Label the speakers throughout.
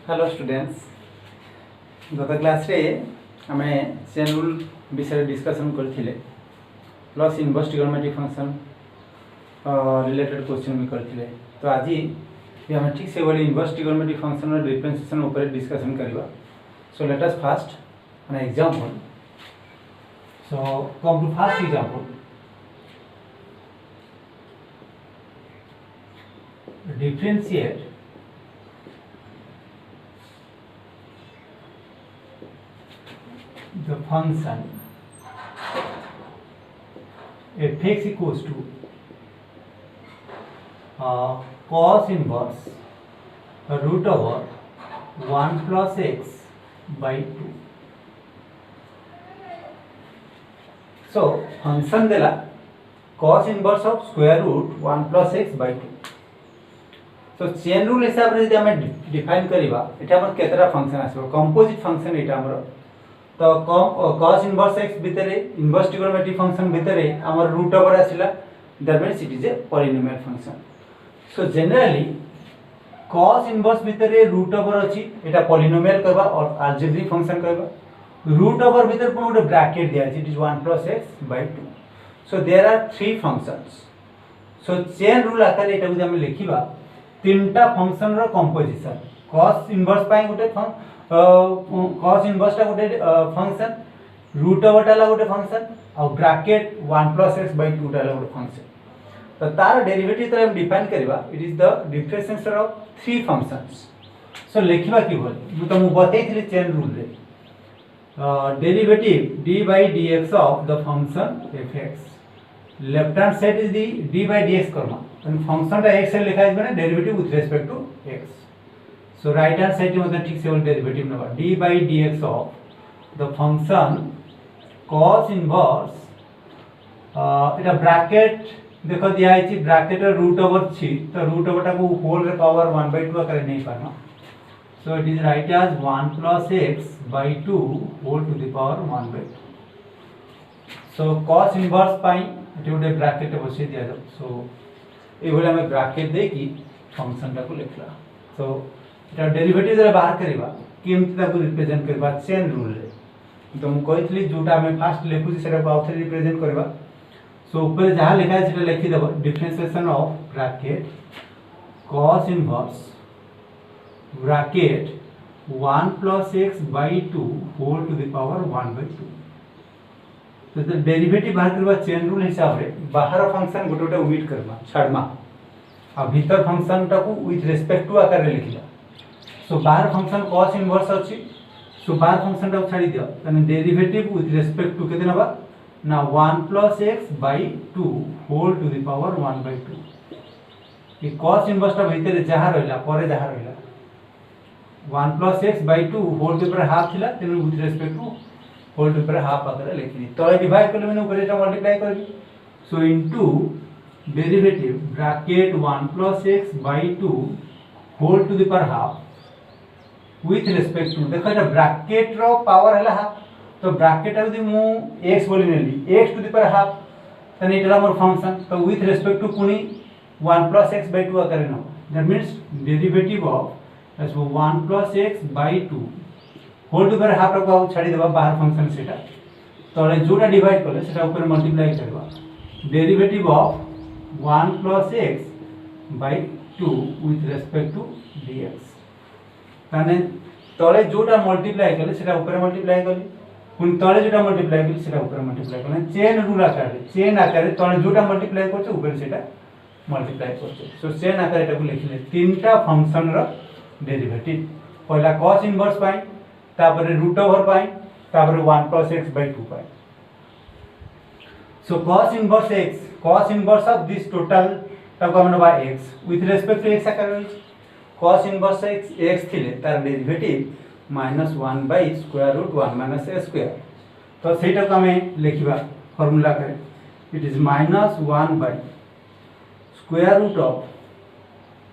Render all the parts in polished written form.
Speaker 1: Hello students, गत class रे आमे चेन रूल विषय डिस्कशन करथिले plus inverse trigonometric function related question भी करथिले। तो आज भी आमे ठीक से वाली इनवर्स ट्रिगोनोमेट्रिक फंक्शन रो डिफरेंशिएशन ऊपर डिस्कशन करबा। So let us first an example. So come to first example. Differentiate the function f(x) equals to cos inverse root over 1 plus x by 2. So function देला cos inverse of square root 1 plus x by 2. तो chain rule हिसाब रे हम define करबा एटा हमर केतरा function आसबो कंपोजिट फंक्शन एटा हमर। तो cos इनवर्स x भितरे इनवर्स ट्रिगोनोमेट्रिक फंक्शन भितरे हमर रूट ओवर आसिला, that means it is a polynomial function. So generally cos inverse भितरे रूट ओवर अछि, एटा पॉलिनोमियल कहबा और अलजेब्रिक फंक्शन कहबा। रूट ओवर भितर पुन गोटे ब्रैकेट दिया अछि, it is 1 plus x by 2. So there are 3 functions. So chain rule आकार एटा हम लिखिबा तीनटा फंक्शन रो कंपोजिशन। cos इनवर्स पाई गोटे cos इनवर्स टा गोटे फंक्शन, रूट ओवर टा गोटे फंक्शन और ब्रैकेट 1 plus x by 2 टा गोटे फंक्शन। तो तार डेरिवेटिव तो हम डिफाइन करबा, it is the differentiation of 3 functions. So लिखिबा कि बोल मु तुम बतैथिले चेन रूल रे derivative d by dx of the function f(x). Left hand side is the d by dx करना, तो फंक्शन टा x से लिखा है माने derivative with respect to x। So right hand side मतलब ठीक से डेरिवेटिव नबा d by dx of the function cos inverse एटा ब्रैकेट देखो दिया है, ब्रैकेट रूट ओवर छी, तो रूट ओवर टा को होल रे पावर 1/2 आकर नहीं पाना। So it is write as 1 plus x by 2 whole to the power 1/2। सो cos इनवर्स पाई एटा गोटे ब्रैकेट बसे दिया जाओ। सो ए भले हमें ब्रैकेट दे कि फंक्शन टा को लिखला। सो एटा डेरिवेटिव जरा बाहर करबा केमति ता को रिप्रेजेंट करबा चेन रूल रे। तो हम कहितली जोटा हमें फास्ट लिखु सेटा को आउथरे रिप्रेजेंट करबा। सो ऊपर जहां लिखा है सेटा लिखि देबो differentiation of bracket cos inverse bracket 1 plus x by 2 whole to the power 1/2। तो डेरिवेटिव बाहर करबा चेन रूल हिसाब रे बाहर फंक्शन गोटे गोटे ओमिट करबा छाड़मा आ भीतर फंक्शन टा को विथ रिस्पेक्ट टू आकार रे लिखिला। सो बाहर फंक्शन cos इनवर्स अछि, सो बाहर फंक्शन टा छाड़ी दियो, तने डेरिवेटिव विथ रिस्पेक्ट टू केते नबा ना 1 plus x by 2 whole to the power 1/2। ई cos इनवर्स टा भीतर जहां रहला परे जहां रहला 1 plus x by 2 whole to पर हाफ थिला, तेनु with respect to whole to पर हाफ आकर लिखली। तो डिवाइड करले मैंने ऊपर एटा मल्टीप्लाई करबी। So into derivative bracket 1 plus x by 2 whole to the power half with respect to, देखो एटा ब्रैकेट रो पावर हला हाफ, तो ब्रैकेट यदि मु x बोली नेली x to the power half, तने एटा हमर फंक्शन, तो विथ रिस्पेक्ट टू पुनी 1 plus x by 2 आकर न, that means derivative of 1 plus x by 2 whole to पर हाफ को छाड़ी देबा बाहर फंक्शन सेटा, तळे जोटा डिवाइड करले सेटा ऊपर मल्टीप्लाई करबा derivative of 1 plus x by 2 with respect to dx। ताने तळे जोटा मल्टीप्लाई करले सेटा ऊपर मल्टीप्लाई करली, पुन तळे जोटा मल्टीप्लाई करली सेटा ऊपर मल्टीप्लाई करले। चेन रूल आकार रे तळे जोटा मल्टीप्लाई करछे ऊपर सेटा मल्टीप्लाई करछे। सो चेन आकार एटा को लिखले तीनटा फंक्शन रो डेरिवेटिव, पहला cos इनवर्स पाई, तापर रूट ओवर पाई, तापर 1 plus x by 2 पाई। So cos inverse of this total तक हम नबा x with respect to x आकार रे cos इनवर्स x थिले तार derivative -1 by square root 1 minus a square। तो सेटा को हमें लिखिबा फार्मूला करे, it is -1 by square root of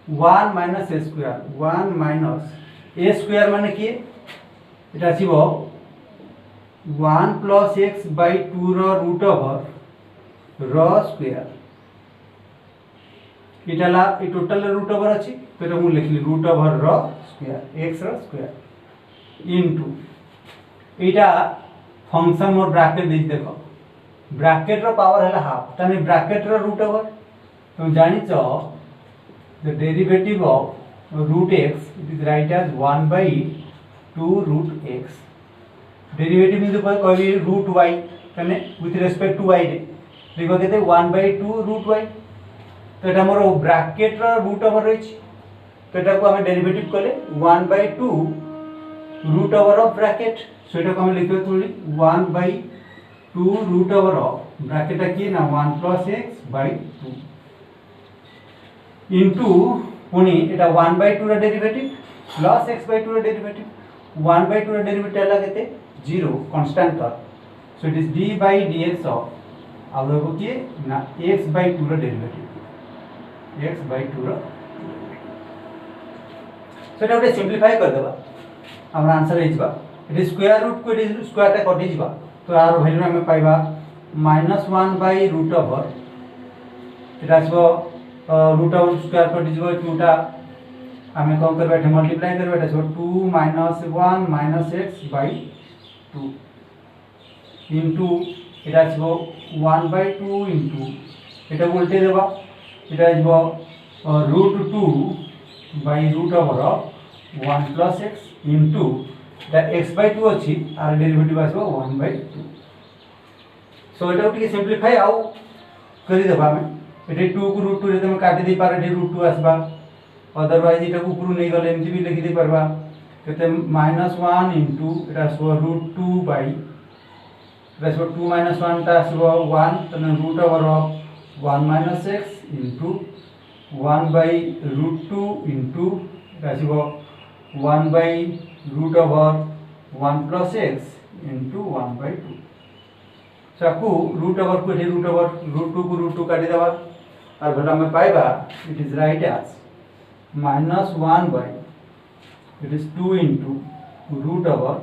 Speaker 1: 1 minus a square, 1 minus a square माने कि এটা আসিব 1 plus x by 2 रो रूट ओवर रो स्क्वायर इटाला ए टोटल रूट ओवर अछि तो एटा मु लिखली रूट ओवर रो स्क्वायर एक्स रो स्क्वायर इनटू एटा फंक्शन मोर ब्रैकेट दे देखो ब्रैकेट रो पावर है हाफ तने ब्रैकेट रो रूट ओवर तुम जानि छ the derivative of root x it is write as 1/2 root x derivative में तो कोई रूट y तने विथ रिस्पेक्ट टू y रे देखो केते 1/2 रूट y तो एटा मोर ब्रैकेट रो रूट ओवर रही तो एटा को हम डेरिवेटिव कले 1/2 root over of bracket so एटा को हम लिखबे थोड़ी 1/2 रूट ओवर ऑफ ब्रैकेट की ना 1 + x/2 इनटू पुनी एटा 1/2 रा डेरिवेटिव प्लस x/2 रा डेरिवेटिव 1/2 रा डेरिवेटिव आला केते 0 कांस्टेंट था सो इट इज d/dx ऑफ अब देखो कि ना x/2 रा डेरिवेटिव x/2 रा सो एटा उठे सिंपलीफाई कर देबा हमर आंसर हे जबा इट इज स्क्वायर रूट को इट इज स्क्वायर टा कटि जबा तो यार वैल्यू हमें पाइबा -1/√ओवर एटा सो रूट ओवर स्क्वायर कटि जबा 2 टा हमें कौन करबा एटा मल्टीप्लाई करबा एटा सो 2 - 1 - x/2 इनटू एटा सो 1/2 इनटू एटा उल्टे देबा एटा जबो √2/√ओवर of 1 + x into Etah x/2 अछि आर डेरिवेटिव आसबो 1/2 सो एटा उठी सिंपलीफाई आउ करि देबा हमें एटे 2 को √2 रे तुम काटि दे पार एटे √2 आसबा अदरवाइज एटा को ऊपर नै गले एमती भी लिखि दे परबा केते -1 इनटू एटा सो √2 बाय एटा सो 2 - 1 ता सो 1 तने root over of 1 - x into 1/√2 into एटा सो 1/√ओवर 1 + x इनटू 1/2 सबको रूट ओवर को रूट ओवर √2 को √2 काटि देबा और भला में पाइबा it is write as -1 by it is 2 into root over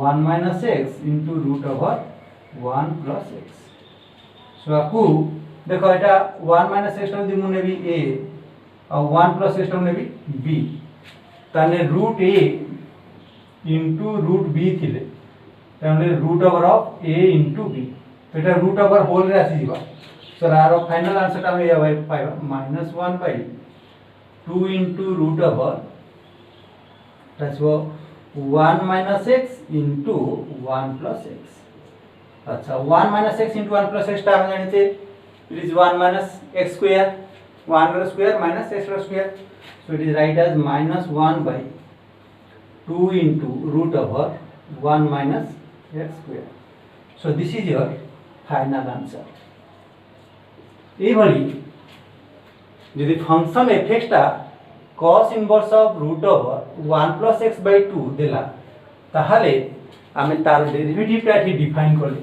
Speaker 1: 1 - x into root over 1 + x so आपको देखो एटा 1 - x टा दि मुने भी a और 1 + x टा मुने भी b ताने root a into root b थिले ताने root over of a into b तो एटा रूट ओवर होल रे आसी जिबा सो आरो फाइनल आंसर ता हम या पाइबा -1/2 into root over that's 1 - x into 1 + x अच्छा 1 - x इनटू 1 + x ता हम जानिते इट इज 1 - x स्क्वायर 1 रो स्क्वायर माइनस x रो square so it is right as -1/2 into root over 1 minus x square so this is your final answer ए भली यदि function fx टा cos inverse of root over 1 + x/2 देला ताहाले आमे तार derivative टा डिफाइन करले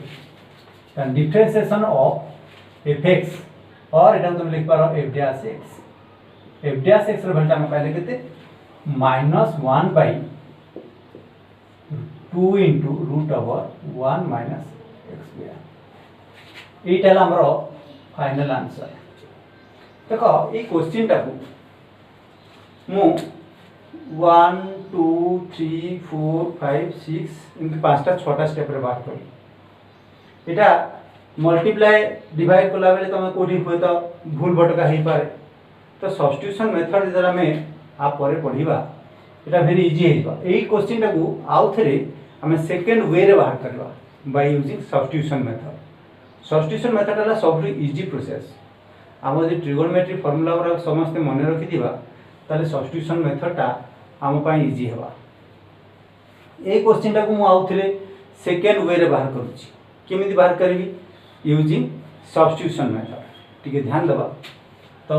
Speaker 1: ता डिफरेंशिएशन ऑफ fx और एटा तुम लिख पारो f dash x f dash x रो वैल्यू हम पहले केते -1/2 into root over 1 minus x square एटा हमरो फाइनल आंसर देखो ए क्वेश्चन टा को मु 1 2 3 4 5 6 इन पांचटा छोटा स्टेप रे बात करी एटा मल्टीप्लाई डिवाइड कोला बेले तमे कोठी होय तो भूल भटका हे पारे तो सब्स्टिट्यूशन मेथड जरा में आप परे पढिबा एटा वेरी इजी हेबा एई क्वेश्चन टा को आउ थरे हमें सेकंड वे रे बाहर करबा बाय यूजिंग सब्स्टिट्यूशन मेथड हला सबसे इजी प्रोसेस हम जे ट्रिगोनोमेट्री फार्मूला रा समस्त मन रखि दिबा ताले सब्स्टिट्यूशन मेथड टा हम पई इजी हेबा ए क्वेश्चन टा को मु आउ थरे सेकंड वे रे बाहर करूची केमिति बाहर करबी यूजिंग सब्स्टिट्यूशन मेथड ठीक है ध्यान देबा तो